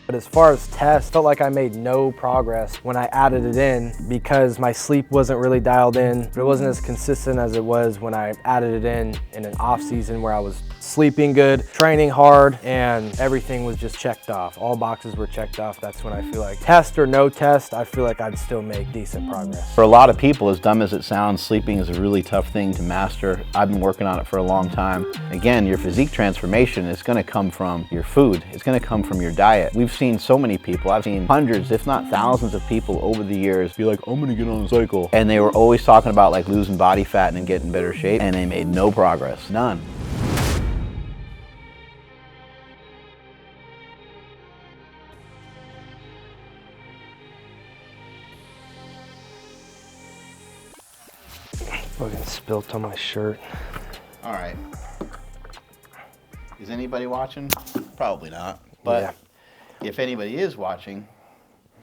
But as far as tests, felt like I made no progress when I added it in because my sleep wasn't really dialed in, but it wasn't as consistent as it was when I added it in an off season where I was sleeping good, training hard, and everything was just checked off. All boxes were checked off. That's when I feel like test or no test, I feel like I'd still make decent progress. For a lot of people, as dumb as it sounds, sleeping is a really tough thing to master. I've been working on it for a long time. Again, your physique transformation is gonna come from your food. It's gonna come from your diet. We've seen so many people, I've seen hundreds, if not thousands of people over the years be like, I'm gonna get on a cycle. And they were always talking about like losing body fat and getting in better shape, and they made no progress, none. Fucking spilt on my shirt. All right. Is anybody watching? Probably not. But if anybody is watching,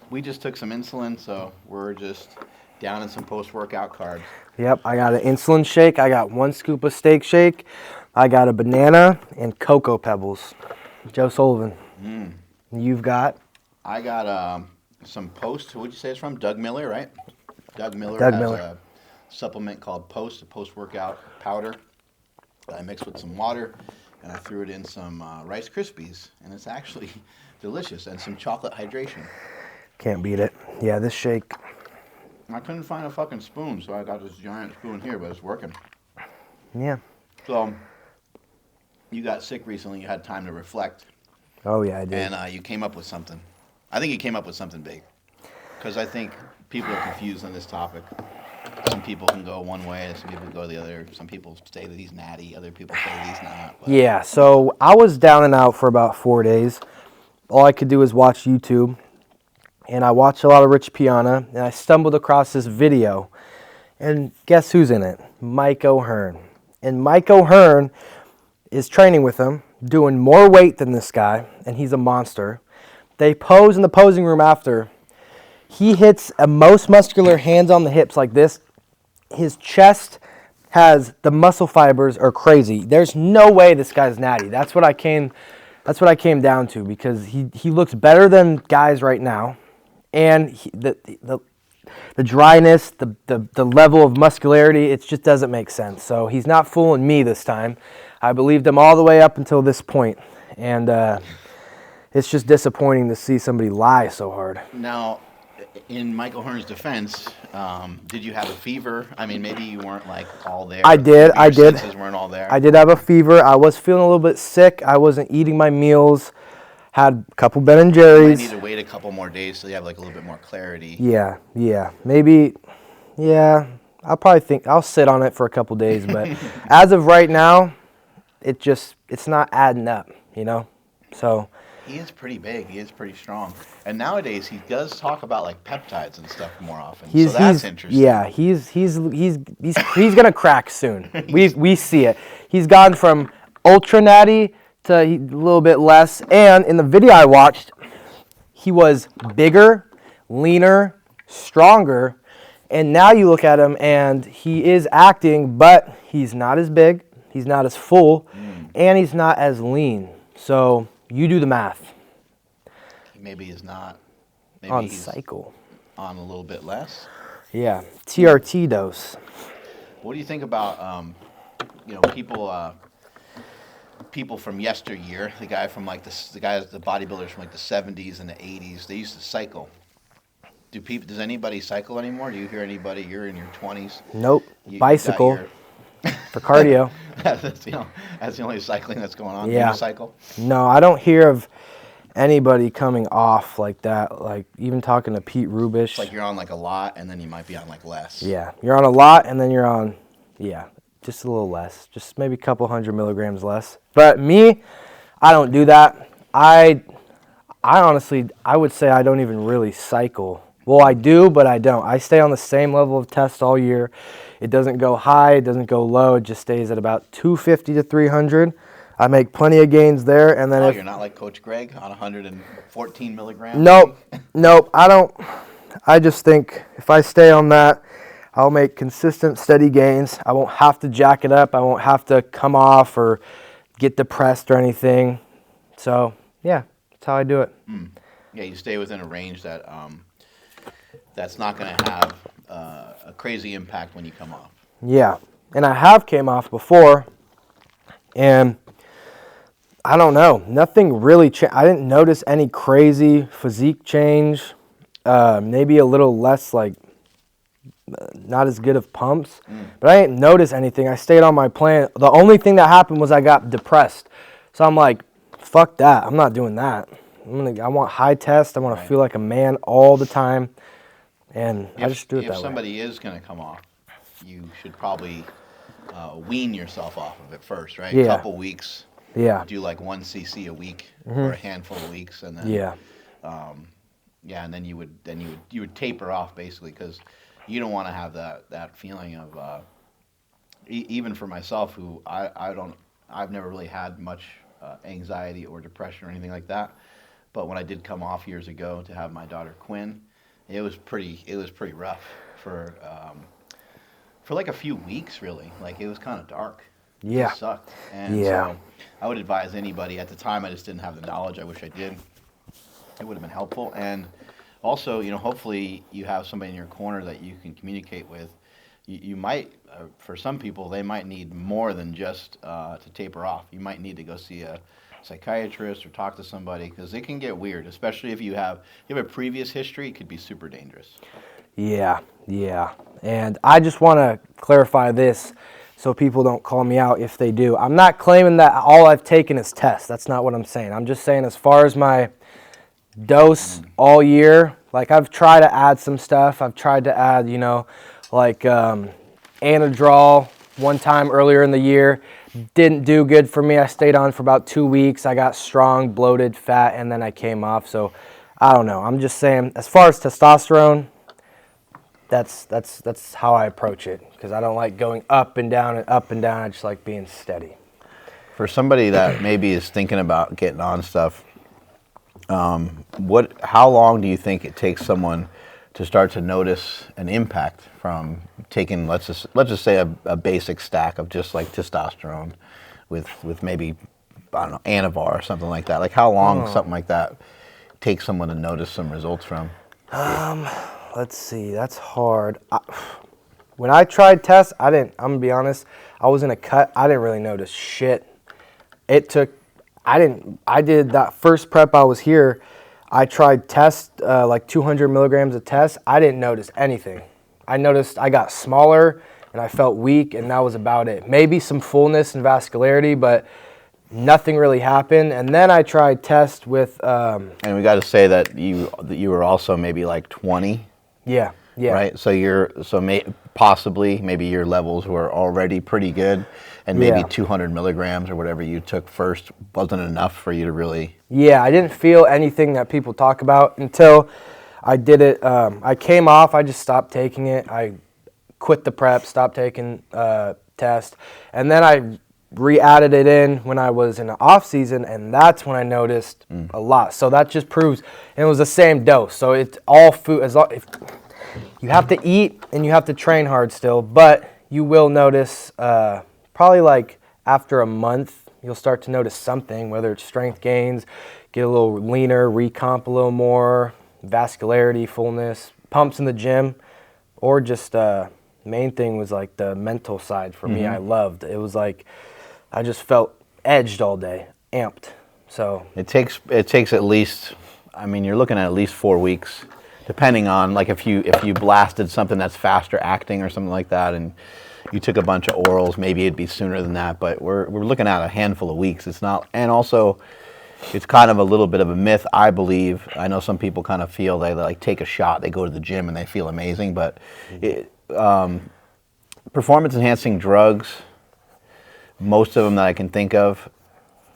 we just took some insulin, so we're just down in some post-workout carbs. Yep, I got an insulin shake. I got 1 scoop of steak shake. I got a banana and Cocoa Pebbles. Joe Sullivan. You've got? I got some Post. Who'd you say it's from? Doug Miller, right? Doug Miller Doug has Miller. a supplement called Post, a post-workout powder that I mixed with some water, and I threw it in some Rice Krispies, and it's actually delicious, and some chocolate hydration. Can't beat it. Yeah, this shake. I couldn't find a fucking spoon, so I got this giant spoon here, but it's working. Yeah. So, you got sick recently, you had time to reflect. Oh, yeah, I did. And you came up with something. I think you came up with something big. Because I think people are confused on this topic. Some people can go one way, some people go the other. Some people say that he's natty, other people say that he's not. But. Yeah, so I was down and out for about 4 days. All I could do was watch YouTube. And I watched a lot of Rich Piana, and I stumbled across this video. And guess who's in it? Mike O'Hearn. And Mike O'Hearn is training with him, doing more weight than this guy, and he's a monster. They pose in the posing room after. He hits a most muscular hands on the hips like this. His chest has, the muscle fibers are crazy. There's no way this guy's natty. That's what I came down to, because he looks better than guys right now. And the dryness, the level of muscularity, it just doesn't make sense. So he's not fooling me this time. I believed him all the way up until this point. And it's just disappointing to see somebody lie so hard. Now, in Mike O'Hearn's defense, did you have a fever? I mean, maybe you weren't like all there. I did. Your senses weren't all there. I did have a fever. I was feeling a little bit sick. I wasn't eating my meals. Had a couple Ben and Jerry's. You might need to wait a couple more days so you have like a little bit more clarity. Yeah. Maybe, yeah. I'll sit on it for a couple days, but as of right now, it's not adding up, you know? So. He is pretty big. He is pretty strong. And nowadays, he does talk about like peptides and stuff more often. So that's interesting. Yeah, he's gonna crack soon. We see it. He's gone from ultra natty to a little bit less. And in the video I watched, he was bigger, leaner, stronger. And now you look at him and he is acting, but he's not as big, he's not as full, and he's not as lean. So you do the math. Maybe he's not. Maybe on he's cycle. On a little bit less. Yeah, TRT dose. What do you think about people from yesteryear? The guys, the bodybuilders from like the 70s and the 80s. They used to cycle. Does anybody cycle anymore? Do you hear anybody? You're in your 20s. Nope. Bicycle for cardio. That's the only cycling that's going on. Yeah. You cycle? No, I don't hear of anybody coming off like that. Like even talking to Pete Rubish. It's like you're on like a lot, and then you might be on like less. Yeah, you're on a lot, and then you're on, just a little less, just maybe a couple 100 milligrams less. But me, I don't do that. I honestly, I would say I don't even really cycle. Well, I do, but I don't. I stay on the same level of test all year. It doesn't go high, it doesn't go low. It just stays at about 250 to 300. I make plenty of gains there, and then you're not like Coach Greg on 114 milligrams? Nope, I don't. I just think if I stay on that, I'll make consistent, steady gains. I won't have to jack it up. I won't have to come off or get depressed or anything. So, yeah, that's how I do it. Yeah, you stay within a range that that's not going to have a crazy impact when you come off. Yeah, and I have came off before, and I don't know, nothing really changed. I didn't notice any crazy physique change. Maybe a little less, like, not as good of pumps, but I didn't notice anything. I stayed on my plan. The only thing that happened was I got depressed. So I'm like, fuck that. I'm not doing that. I want high test. I want to feel like a man all the time, and I just do it that way. If somebody is going to come off, you should probably wean yourself off of it first, right? Yeah. A couple weeks. Yeah. Do like 1 cc a week or a handful of weeks, and then and then you would taper off basically, because you don't want to have that feeling of even for myself, who I've never really had much anxiety or depression or anything like that, but when I did come off years ago to have my daughter Quinn, it was pretty rough for like a few weeks, really. Like, it was kind of dark. Yeah. It sucked. And so I would advise anybody. At the time, I just didn't have the knowledge. I wish I did. It would have been helpful. And also, hopefully you have somebody in your corner that you can communicate with. You might, for some people, they might need more than just to taper off. You might need to go see a psychiatrist or talk to somebody, because it can get weird, especially if you have a previous history. It could be super dangerous. Yeah. And I just want to clarify this so people don't call me out if they do. I'm not claiming that all I've taken is tests. That's not what I'm saying. I'm just saying, as far as my dose all year, like, I've tried to add some stuff. I've tried to add, like Anadrol one time earlier in the year. Didn't do good for me. I stayed on for about 2 weeks. I got strong, bloated, fat, and then I came off. So I don't know. I'm just saying, as far as testosterone, that's how I approach it, because I don't like going up and down and up and down. I just like being steady. For somebody that maybe is thinking about getting on stuff, how long do you think it takes someone to start to notice an impact from taking, let's just say a basic stack of just like testosterone with maybe, I don't know, Anavar or something like that? Like, how long something like that takes someone to notice some results from? Let's see, that's hard. When I tried tests, I'm gonna be honest, I was in a cut. I didn't really notice shit. I did that first prep I was here, I tried test, like 200 milligrams of test. I didn't notice anything. I noticed I got smaller and I felt weak, and that was about it. Maybe some fullness and vascularity, but nothing really happened. And then I tried test with... and we got to say that you were also maybe like 20. Yeah. Right. So possibly maybe your levels were already pretty good, and maybe 200 milligrams or whatever you took first wasn't enough for you to really. Yeah, I didn't feel anything that people talk about until I did it. I came off. I just stopped taking it. I quit the prep, stopped taking test, and then I re-added it in when I was in the off season, and that's when I noticed a lot. So that just proves, and it was the same dose. So it's all food. If you have to eat and you have to train hard still, but you will notice probably like after a month, you'll start to notice something, whether it's strength gains, get a little leaner, recomp a little more, vascularity, fullness, pumps in the gym, or just main thing was like the mental side for me. I loved. It was like I just felt edged all day, amped. So it takes at least, I mean, you're looking at least 4 weeks, depending on, like, if you blasted something that's faster acting or something like that, and you took a bunch of orals, maybe it'd be sooner than that. But we're looking at a handful of weeks. It's not, and also it's kind of a little bit of a myth, I believe. I know some people kind of feel they like take a shot, they go to the gym and they feel amazing, but performance enhancing drugs, most of them that I can think of,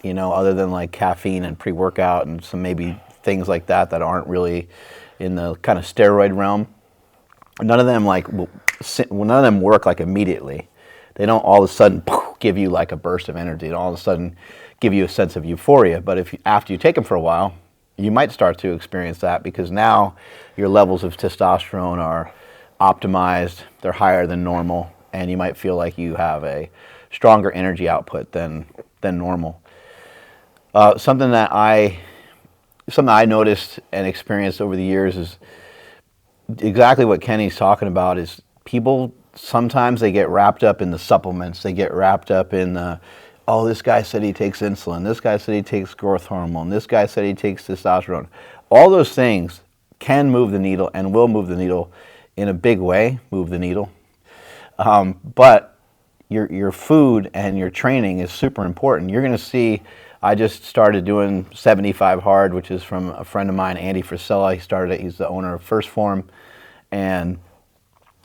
other than like caffeine and pre-workout and some maybe things like that aren't really in the kind of steroid realm, none of them work like immediately. They don't all of a sudden give you like a burst of energy and all of a sudden give you a sense of euphoria. But after you take them for a while, you might start to experience that, because now your levels of testosterone are optimized, they're higher than normal, and you might feel like you have a stronger energy output than normal. Something that something I noticed and experienced over the years is exactly what Kenny's talking about. Is people sometimes they get wrapped up in the supplements. They get wrapped up in the, oh, this guy said he takes insulin. This guy said he takes growth hormone. This guy said he takes testosterone. All those things can move the needle and will move the needle in a big way, move the needle. But your food and your training is super important. You're going to see, I just started doing 75 hard, which is from a friend of mine, Andy Frisella. He started it. He's the owner of First Form. And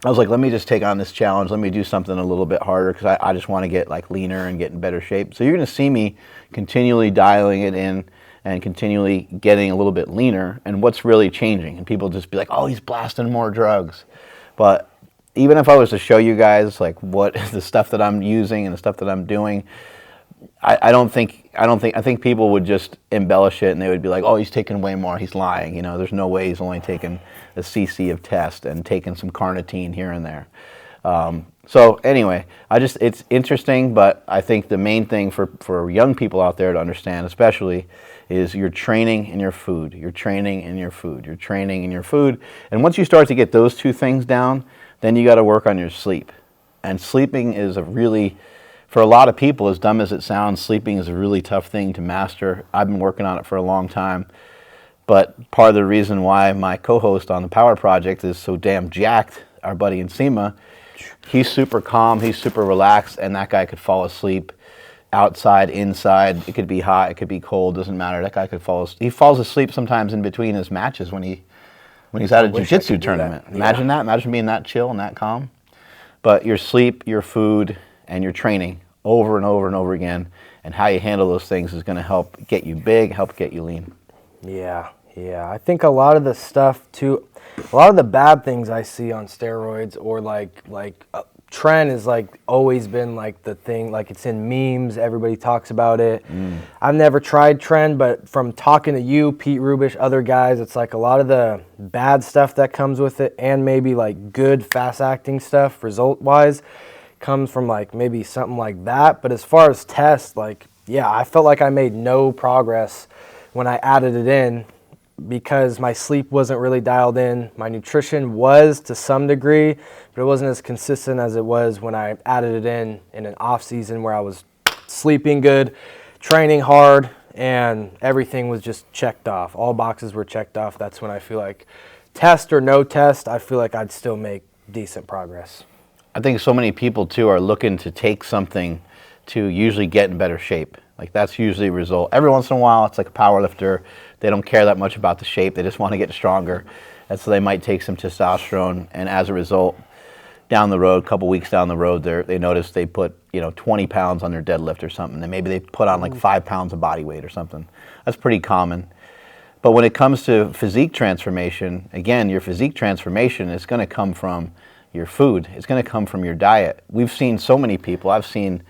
I was like, let me just take on this challenge. Let me do something a little bit harder because I just want to get like leaner and get in better shape. So you're going to see me continually dialing it in and continually getting a little bit leaner and what's really changing. And people just be like, oh, he's blasting more drugs. But even if I was to show you guys like what the stuff that I'm using and the stuff that I'm doing, I think people would just embellish it and they would be like, oh, he's taking way more, he's lying. You know, there's no way he's only taking a cc of test and taking some carnitine here and there. So anyway, it's interesting, but I think the main thing for young people out there to understand especially is your training and your food. Your training and your food. Your training and your food. And once you start to get those two things down, then you got to work on your sleep. And sleeping is for a lot of people, as dumb as it sounds, sleeping is a really tough thing to master. I've been working on it for a long time. But part of the reason why my co-host on the Power Project is so damn jacked, our buddy Nsima, he's super calm, he's super relaxed, and that guy could fall asleep outside, inside. It could be hot, it could be cold, doesn't matter. That guy could fall asleep. He falls asleep sometimes in between his matches when he's at a jiu-jitsu tournament. Imagine that. Imagine being that chill and that calm. But your sleep, your food, and your training over and over and over again, and how you handle those things is going to help get you big, help get you lean. Yeah. I think a lot of the stuff too, a lot of the bad things I see on steroids or like trend is like always been like the thing, like it's in memes, everybody talks about it. I've never tried trend, but from talking to you, Pete Rubish, other guys, it's like a lot of the bad stuff that comes with it and maybe like good fast acting stuff result wise comes from like maybe something like that. But as far as tests, like, yeah, I felt like I made no progress when I added it in because my sleep wasn't really dialed in. My nutrition was to some degree, but it wasn't as consistent as it was when I added it in an off season where I was sleeping good, training hard, and everything was just checked off. All boxes were checked off. That's when I feel like test or no test, I feel like I'd still make decent progress. I think so many people too are looking to take something to usually get in better shape. Like that's usually a result. Every once in a while, it's like a power lifter. They don't care that much about the shape. They just want to get stronger. And so they might take some testosterone. And as a result, down the road, a couple weeks down the road, they notice they put 20 pounds on their deadlift or something. And maybe they put on like 5 pounds of body weight or something. That's pretty common. But when it comes to physique transformation, again, your physique transformation is going to come from your food. It's going to come from your diet. We've seen so many people. I've seen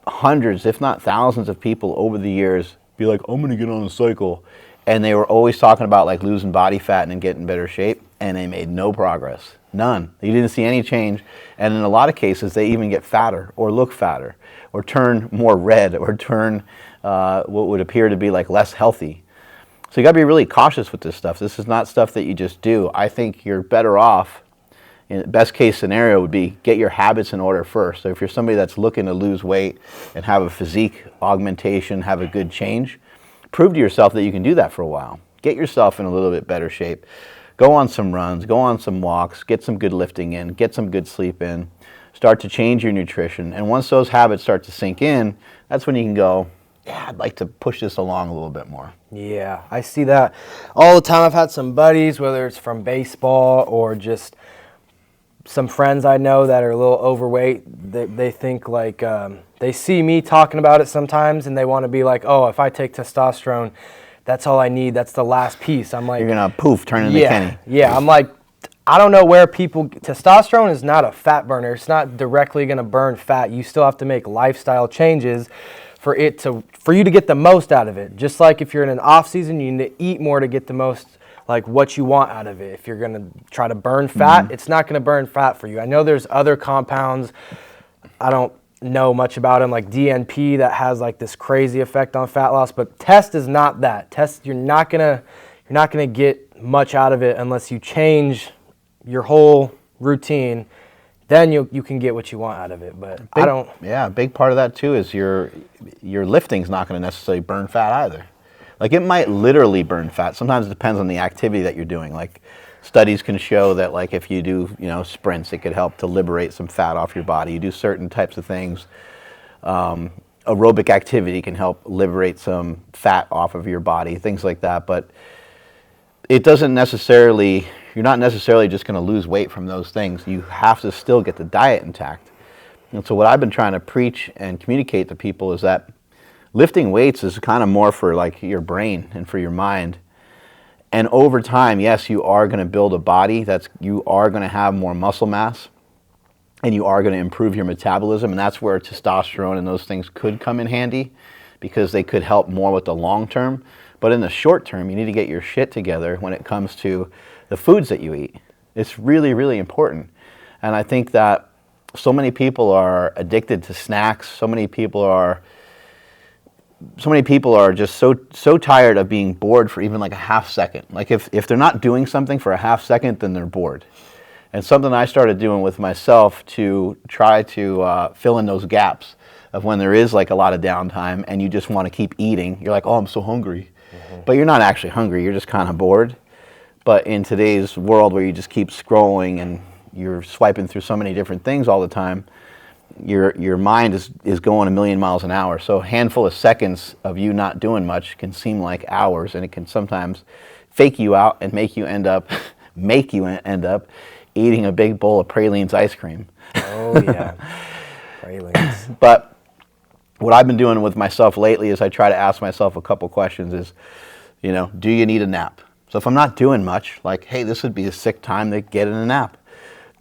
hundreds, if not thousands of people over the years be like, I'm going to get on a cycle. And they were always talking about like losing body fat and getting in better shape. And they made no progress. None. You didn't see any change. And in a lot of cases, they even get fatter or look fatter or turn more red or turn what would appear to be like less healthy. So you got to be really cautious with this stuff. This is not stuff that you just do. I think you're better off. In the best case scenario would be get your habits in order first. So if you're somebody that's looking to lose weight and have a physique augmentation, have a good change, prove to yourself that you can do that for a while. Get yourself in a little bit better shape. Go on some runs, go on some walks, get some good lifting in, get some good sleep in, start to change your nutrition. And once those habits start to sink in, that's when you can go, yeah, I'd like to push this along a little bit more. Yeah, I see that all the time. I've had some buddies, whether it's from baseball or just some friends I know that are a little overweight, they think like, they see me talking about it sometimes and they want to be like, oh, if I take testosterone, that's all I need. That's the last piece. I'm like, you're going to poof, turn into kKnny. Yeah, I'm like, I don't know where testosterone is not a fat burner. It's not directly going to burn fat. You still have to make lifestyle changes for you to get the most out of it. Just like if you're in an off season, you need to eat more to get the most like what you want out of it. If you're going to try to burn fat, it's not going to burn fat for you. I know there's other compounds. know much about them, like DNP, that has like this crazy effect on fat loss. But test is not that. Test, you're not gonna get much out of it unless you change your whole routine. Then you can get what you want out of it. But I don't. Yeah, a big part of that too is your lifting's not going to necessarily burn fat either. Like it might literally burn fat. Sometimes it depends on the activity that you're doing. Like studies can show that like if you do, sprints, it could help to liberate some fat off your body. You do certain types of things. Aerobic activity can help liberate some fat off of your body, things like that. But it doesn't necessarily, you're not necessarily just going to lose weight from those things. You have to still get the diet intact. And so what I've been trying to preach and communicate to people is that lifting weights is kind of more for like your brain and for your mind. And over time, yes, you are going to build a body. You are going to have more muscle mass, and you are going to improve your metabolism. And that's where testosterone and those things could come in handy, because they could help more with the long term. But in the short term, you need to get your shit together when it comes to the foods that you eat. It's really, really important. And I think that so many people are addicted to snacks. So many people are just so tired of being bored for even like a half second. Like if they're not doing something for a half second, then they're bored. And something I started doing with myself to try to fill in those gaps of when there is like a lot of downtime and you just want to keep eating. You're like, oh, I'm so hungry. Mm-hmm. But you're not actually hungry. You're just kind of bored. But in today's world where you just keep scrolling and you're swiping through so many different things all the time, your mind is going a million miles an hour. So a handful of seconds of you not doing much can seem like hours, and it can sometimes fake you out and make you end up eating a big bowl of Pralines ice cream. Oh yeah, Pralines. But what I've been doing with myself lately is I try to ask myself a couple questions is, do you need a nap? So if I'm not doing much, like, hey, this would be a sick time to get in a nap.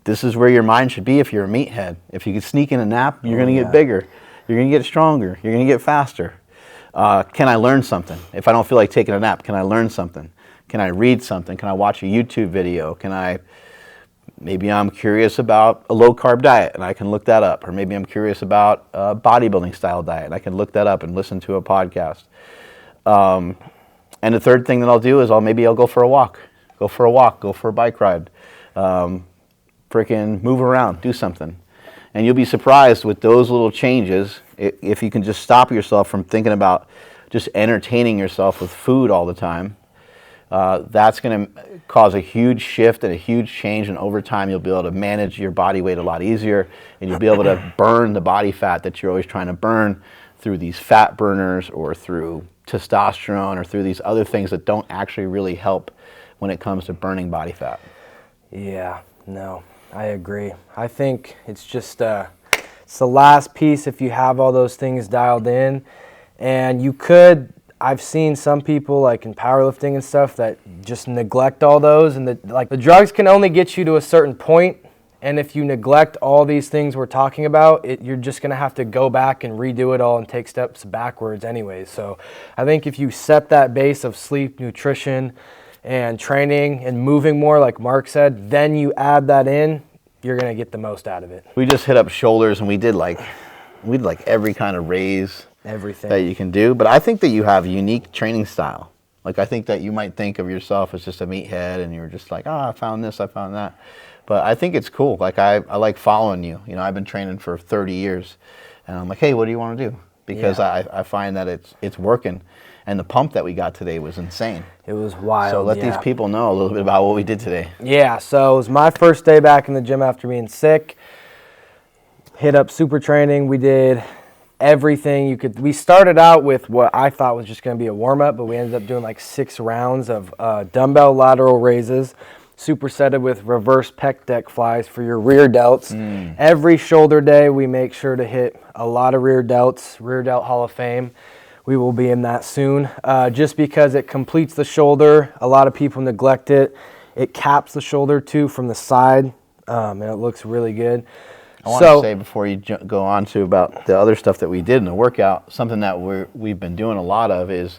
This is where your mind should be if you're a meathead. If you can sneak in a nap, you're going to get bigger. You're going to get stronger. You're going to get faster. Can I learn something? If I don't feel like taking a nap, can I learn something? Can I read something? Can I watch a YouTube video? Maybe I'm curious about a low-carb diet, and I can look that up. Or maybe I'm curious about a bodybuilding style diet, and I can look that up and listen to a podcast. And the third thing that I'll do is maybe I'll go for a walk. Go for a bike ride. Freaking move around, do something. And you'll be surprised with those little changes, if you can just stop yourself from thinking about just entertaining yourself with food all the time. That's going to cause a huge shift and a huge change, and over time you'll be able to manage your body weight a lot easier, and you'll be able to burn the body fat that you're always trying to burn through these fat burners or through testosterone or through these other things that don't actually really help when it comes to burning body fat. Yeah, no, I agree. I think it's just it's the last piece if you have all those things dialed in. And I've seen some people like in powerlifting and stuff that just neglect all those, and the drugs can only get you to a certain point. And if you neglect all these things we're talking about, you're just going to have to go back and redo it all and take steps backwards anyways. So I think if you set that base of sleep, nutrition, and training and moving more, like Mark said, then you add that in, you're going to get the most out of it. We just hit up shoulders, and we did every kind of raise. Everything that you can do. But I think that you have a unique training style. Like I think that you might think of yourself as just a meathead, and you're just like, I found this, I found that. But I think it's cool. Like I like following you. I've been training for 30 years, and I'm like, hey, what do you want to do? Because I find that it's working. And the pump that we got today was insane. It was wild. So let these people know a little bit about what we did today. Yeah, so it was my first day back in the gym after being sick. Hit up super training. We did everything you could. We started out with what I thought was just going to be a warm-up, but we ended up doing like 6 rounds of dumbbell lateral raises, supersetted with reverse pec deck flies for your rear delts. Every shoulder day, we make sure to hit a lot of rear delts, rear delt Hall of Fame. We will be in that soon, just because it completes the shoulder. A lot of people neglect it. It caps the shoulder too from the side, and it looks really good. I want to say before you go on to about the other stuff that we did in the workout, something that we've been doing a lot of is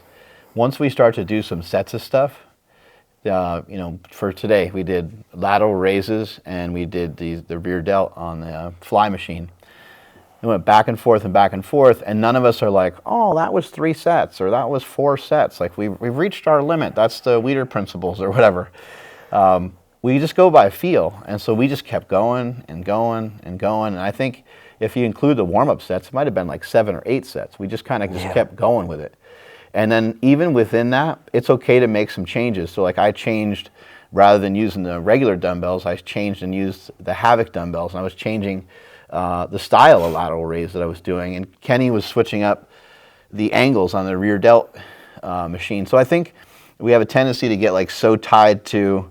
once we start to do some sets of stuff, for today we did lateral raises and we did the rear delt on the fly machine. and went back and forth and back and forth, and none of us are like, oh, that was 3 sets or that was 4 sets. Like we've reached our limit. That's the Weider principles or whatever. We just go by feel, and so we just kept going and going and going. And I think if you include the warm-up sets, it might have been like 7 or 8 sets. We just kind of kept going with it. And then even within that, it's okay to make some changes. So like I changed, rather than using the regular dumbbells, I changed and used the Havoc dumbbells, and I was changing the style of lateral raise that I was doing. And kKnny was switching up the angles on the rear delt machine. So I think we have a tendency to get like so tied to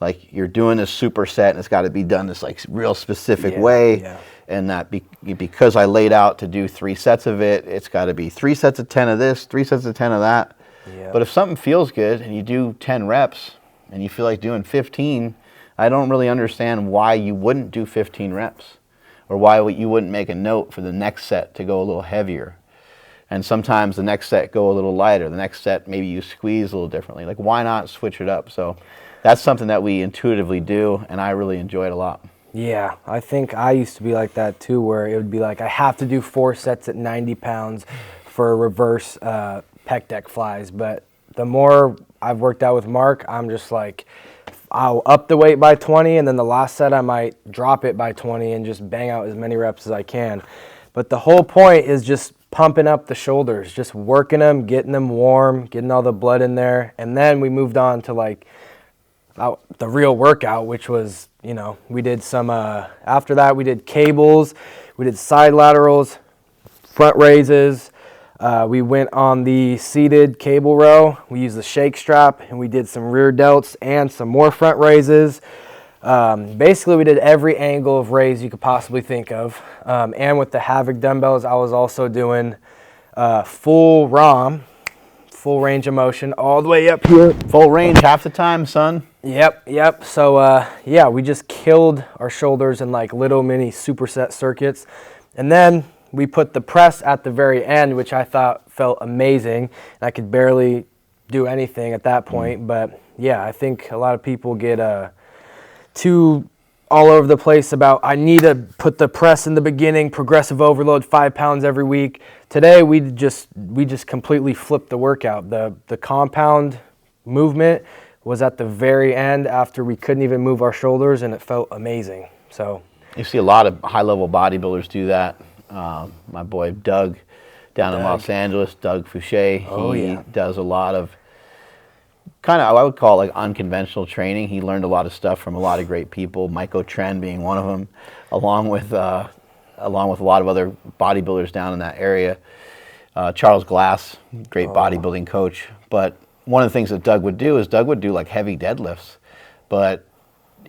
like you're doing this superset and it's got to be done this like real specific way. And that because I laid out to do 3 sets of it, it's got to be 3 sets of 10 of this, 3 sets of 10 of that. But if something feels good and you do 10 reps and you feel like doing 15, I don't really understand why you wouldn't do 15 reps or why you wouldn't make a note for the next set to go a little heavier. And sometimes the next set go a little lighter. The next set maybe you squeeze a little differently. Like why not switch it up? So that's something that we intuitively do, and I really enjoy it a lot. Yeah, I think I used to be like that too, where it would be like I have to do 4 sets at 90 pounds for reverse pec deck flies. But the more I've worked out with Mark, I'm just like, I'll up the weight by 20, and then the last set I might drop it by 20 and just bang out as many reps as I can. But the whole point is just pumping up the shoulders, just working them, getting them warm, getting all the blood in there. And then we moved on to like the real workout, which was, you know, we did some, after that we did cables, we did side laterals, front raises, we went on the seated cable row, we used the shake strap, and we did some rear delts and some more front raises. Basically we did every angle of raise you could possibly think of. And with the Havoc dumbbells, I was also doing full ROM, full range of motion, all the way up here. Full range half the time, son. Yep. So, yeah, we just killed our shoulders in like little mini superset circuits. And then we put the press at the very end, which I thought felt amazing. I could barely do anything at that point. But, yeah, I think a lot of people get too all over the place about I need to put the press in the beginning, progressive overload, 5 pounds every week. Today, we just completely flipped the workout. The compound movement was at the very end after we couldn't even move our shoulders, and it felt amazing. So you see a lot of high-level bodybuilders do that. My boy Doug down in Los Angeles, Doug Fouché, he does a lot of kind of, I would call it like unconventional training. He learned a lot of stuff from a lot of great people, Mike O'Tren being one of them, along with a lot of other bodybuilders down in that area. Charles Glass, great bodybuilding coach. But one of the things that Doug would do is Doug would do like heavy deadlifts, but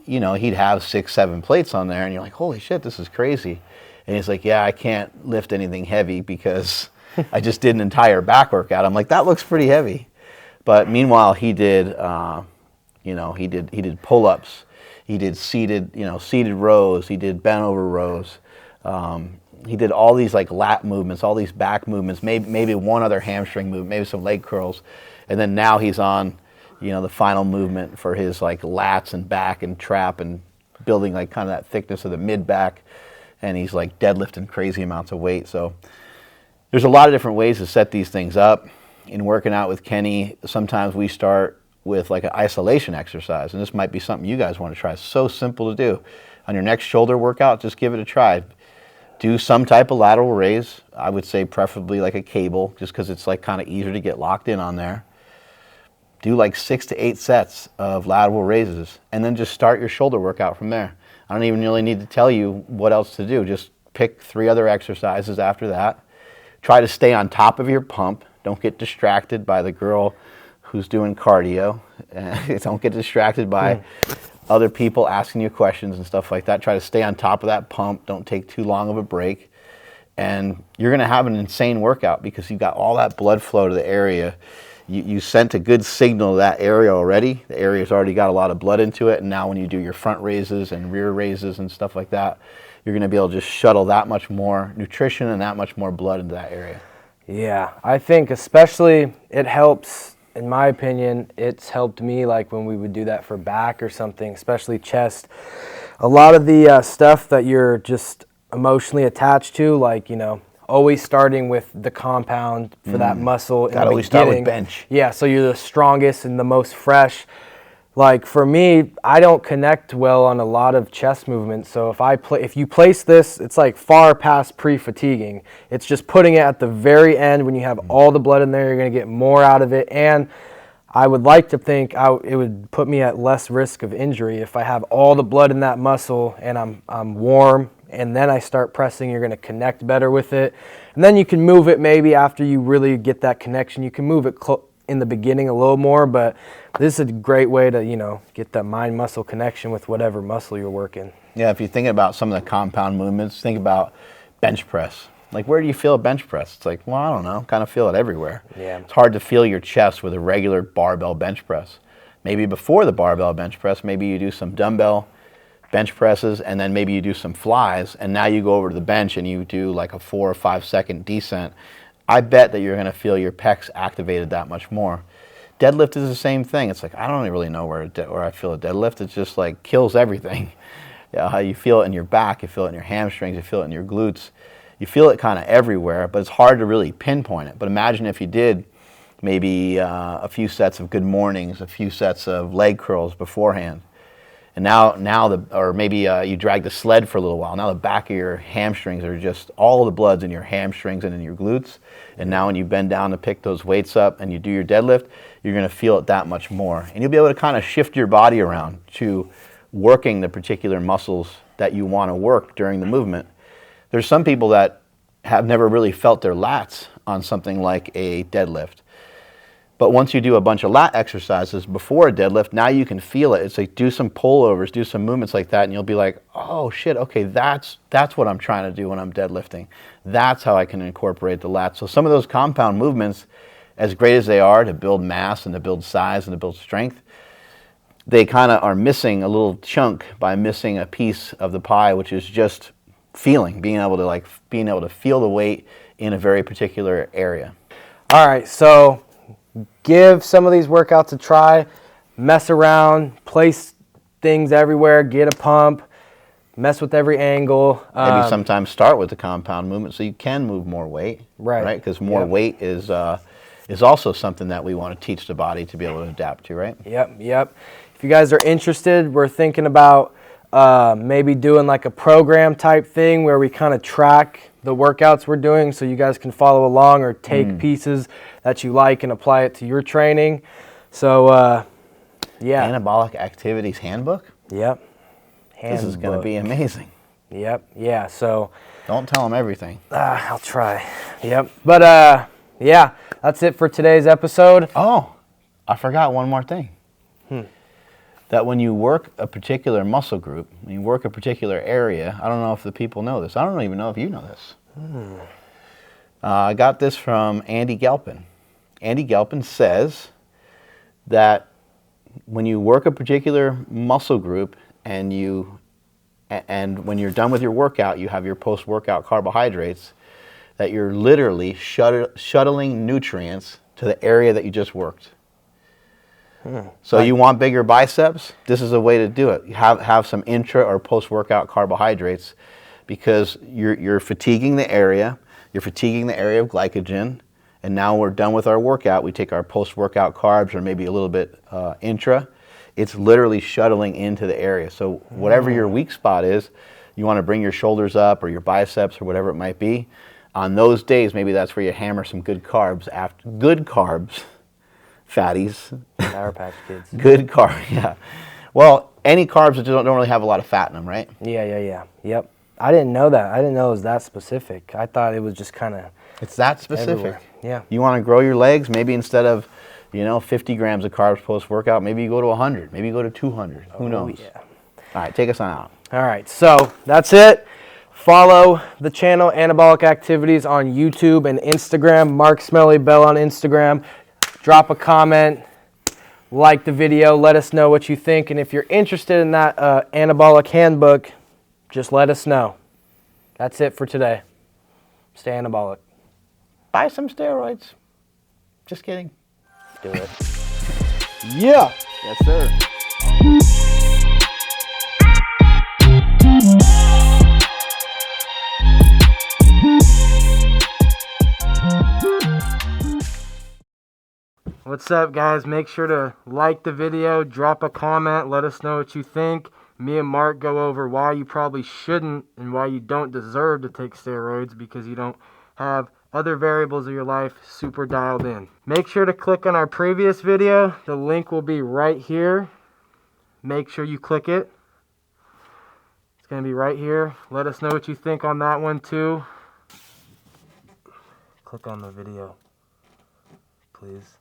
you know, he'd have 6, 7 plates on there, and you're like, holy shit, this is crazy. And he's like, yeah, I can't lift anything heavy because I just did an entire back workout. I'm like, that looks pretty heavy. But meanwhile, he did, he did pull-ups, he did seated rows, he did bent over rows. He did all these like lat movements, all these back movements, maybe one other hamstring movement, maybe some leg curls. And then now he's on, the final movement for his like lats and back and trap and building like kind of that thickness of the mid back. And he's like deadlifting crazy amounts of weight. So there's a lot of different ways to set these things up. In working out with kKnny, sometimes we start with like an isolation exercise. And this might be something you guys want to try. It's so simple to do. On your next shoulder workout, just give it a try. Do some type of lateral raise. I would say preferably like a cable, just because it's like kind of easier to get locked in on there. Do like 6 to 8 sets of lateral raises, and then just start your shoulder workout from there. I don't even really need to tell you what else to do. Just pick 3 other exercises after that. Try to stay on top of your pump. Don't get distracted by the girl who's doing cardio. Don't get distracted by other people asking you questions and stuff like that. Try to stay on top of that pump. Don't take too long of a break. And you're going to have an insane workout because you've got all that blood flow to the area. You sent a good signal to that area already. The area's already got a lot of blood into it. And now when you do your front raises and rear raises and stuff like that, you're going to be able to just shuttle that much more nutrition and that much more blood into that area. Yeah, I think especially it helps, in my opinion, it's helped me like when we would do that for back or something, especially chest. A lot of the stuff that you're just emotionally attached to, like, you know, always starting with the compound for that muscle. Gotta always start with bench. Yeah, so you're the strongest and the most fresh. Like for me, I don't connect well on a lot of chest movements. So if you place this, it's like far past pre-fatiguing. It's just putting it at the very end when you have all the blood in there. You're going to get more out of it, and I would like to think it would put me at less risk of injury if I have all the blood in that muscle and I'm warm, and then I start pressing. You're going to connect better with it, and then you can move it maybe after you really get that connection. You can move it in the beginning a little more, but this is a great way to, you know, get that mind-muscle connection with whatever muscle you're working. Yeah, if you think about some of the compound movements, think about bench press. Like, where do you feel a bench press? It's like, well, I don't know, kind of feel it everywhere. Yeah. It's hard to feel your chest with a regular barbell bench press. Maybe before the barbell bench press, maybe you do some dumbbell bench presses, and then maybe you do some flies, and now you go over to the bench and you do like a 4 or 5 second descent. I bet that you're going to feel your pecs activated that much more. Deadlift is the same thing. It's like, I don't really know where I feel a deadlift. It's just like kills everything. Yeah, how you feel it in your back, you feel it in your hamstrings, you feel it in your glutes. You feel it kind of everywhere, but it's hard to really pinpoint it. But imagine if you did maybe a few sets of good mornings, a few sets of leg curls beforehand. And or maybe you drag the sled for a little while. Now the back of your hamstrings are just, all the blood's in your hamstrings and in your glutes. And now when you bend down to pick those weights up and you do your deadlift, you're going to feel it that much more. And you'll be able to kind of shift your body around to working the particular muscles that you want to work during the movement. There's some people that have never really felt their lats on something like a deadlift. But once you do a bunch of lat exercises before a deadlift, now you can feel it. It's like, do some pullovers, do some movements like that, and you'll be like, oh shit, okay, that's what I'm trying to do when I'm deadlifting. That's how I can incorporate the lats. So some of those compound movements, as great as they are to build mass and to build size and to build strength, they kind of are missing a little chunk by missing a piece of the pie, which is just feeling, being able to feel the weight in a very particular area. All right, so give some of these workouts a try, mess around, place things everywhere, get a pump, mess with every angle. Maybe sometimes start with the compound movement so you can move more weight, right? Because more weight is also something that we want to teach the body to be able to adapt to, right? Yep. If you guys are interested, we're thinking about maybe doing like a program type thing where we kind of track the workouts we're doing so you guys can follow along or take pieces that you like and apply it to your training. So, yeah. Anabolic Activities Handbook? Yep. This is going to be amazing. Yep. Yeah. So. Don't tell them everything. I'll try. Yep. But, yeah, that's it for today's episode. Oh, I forgot one more thing. That when you work a particular muscle group, when you work a particular area, I don't know if the people know this. I don't even know if you know this. I got this from Andy Galpin. Andy Galpin says that when you work a particular muscle group and when you're done with your workout, you have your post-workout carbohydrates, that you're literally shuttling nutrients to the area that you just worked. So you want bigger biceps? This is a way to do it. You have some intra or post-workout carbohydrates, because you're fatiguing the area. You're fatiguing the area of glycogen, and now we're done with our workout. We take our post-workout carbs or maybe a little bit intra. It's literally shuttling into the area. So whatever your weak spot is, you want to bring your shoulders up or your biceps or whatever it might be. On those days, maybe that's where you hammer some good carbs. Good carbs. Fatties. Sour Patch Kids. Good carb, yeah. Well, any carbs that don't really have a lot of fat in them, right? Yeah. Yep. I didn't know that. I didn't know it was that specific. I thought it was just kind of. It's that specific. Everywhere. Yeah. You want to grow your legs? Maybe instead of, 50 grams of carbs post-workout, maybe you go to 100. Maybe you go to 200. Who knows? Yeah. All right, take us on out. All right, so that's it. Follow the channel Anabolic Activities on YouTube and Instagram. Mark Smelly Bell on Instagram. Drop a comment, like the video, let us know what you think. And if you're interested in that Anabolic Handbook, just let us know. That's it for today. Stay anabolic. Buy some steroids. Just kidding. Do it. Yeah. Yes, sir. What's up, guys? Make sure to like the video, drop a comment, let us know what you think. Me and Mark go over why you probably shouldn't and why you don't deserve to take steroids, because you don't have other variables of your life super dialed in. Make sure to click on our previous video. The link will be right here. Make sure you click it. It's going to be right here. Let us know what you think on that one too. Click on the video, please.